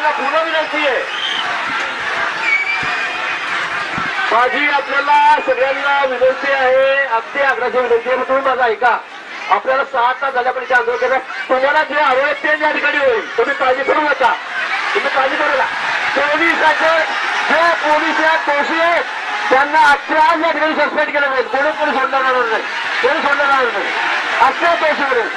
आपल्याला पुन्हा विनंती आहे, माझी आपल्याला सगळ्यांना विनंती आहे, अगदी आग्रहाची विनंती आहे. तुम्ही माझा ऐका, आपल्याला 6 तास झाल्यापर्यंत आंदोलन केलं. तुम्हाला जे हवे आहे ते या ठिकाणी होईल. तुम्ही काळजी करू नका, तुम्ही काळजी करू नका. पोलिसाचे जे पोलीस दोषी आहेत त्यांना आजच्या आज या ठिकाणी सस्पेंड केलं जाईल. कोणी सोडणार नाही, कोणी सोडणार नाही. अशा दोषीवरून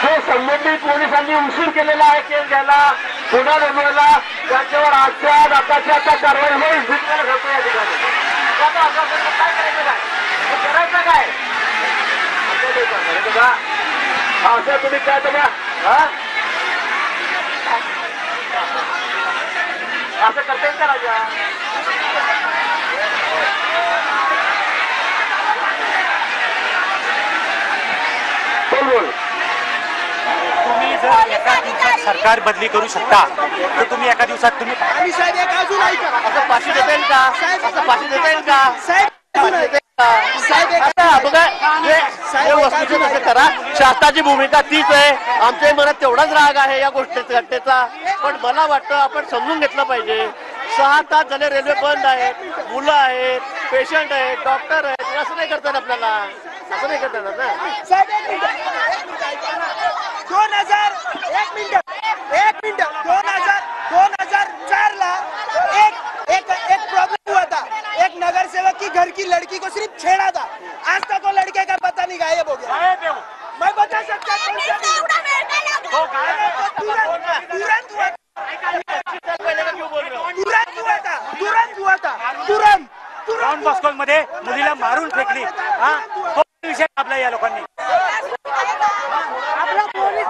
जो संबंधित पोलिसांनी उशीर केलेला आहे केस घ्यायला, गुन्हा नोंदवायला, त्यांच्यावर आजच्या आताच्या आता कारवाई होईल. भूमिकेला घडतो या ठिकाणी. काय करायचं काय असं तुम्ही काय बघा, असं करता का राजा? बोल. तुम्ही जर एका दिवसात सरकार बदली करू शकता तर तुम्ही एका दिवसात तुम्ही असं फाशी देता येईल का? असं फाशी देता येईल का? वस्तूचे तसे करा. शासनाची भूमिका तीच आहे. आमच्या मनात तेवढाच राग आहे या घटनेचा. पण मला वाटतं आपण समजून घेतलं पाहिजे. 6 तास झाले रेल्वे बंद आहेत, मुलं आहेत, पेशंट आहेत, डॉक्टर आहेत. असं नाही करतात आपल्याला, असं नाही करतात ना. 2004 ला एक प्रॉब्लम हुआ था. एक नगरसेवक की घर की लड़की को सिर्फ छेड़ा था. आज तक वो लड़के का पता नहीं गायब हो गया. मैं बता सकता हूँ डॉन बॉस्को मध्ये मुलीला मारून फेकली. तो विषय आपला या लोकांनी आपला पोलीस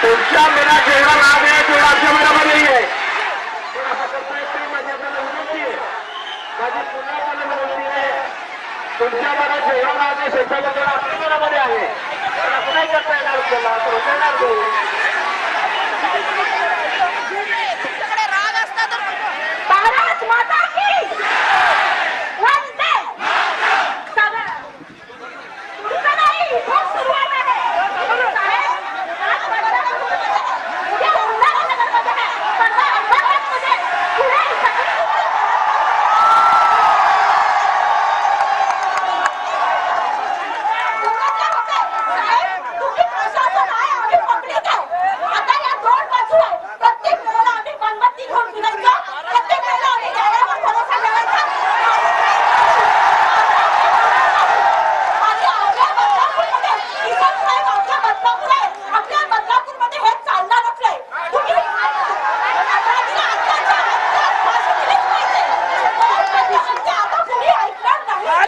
तुमच्या मनात जेवढा लाभ आहे तेवढा आमच्या मनामध्ये नाही आहे. माझी पुन्हा विनंती आहे, तुमच्या मनात जेवढा लाभ आहे शेतामध्ये आपल्या मनामध्ये आहे. असं नाही करता येणार आपल्याला, असं होणार नाही. राग असता तर भारत माता की वंदे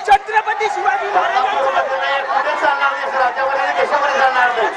छत्रपती शिवाजी महाराजांचं पुढे चालणार नाही, राज्यामध्ये देशामध्ये चालणार नाही.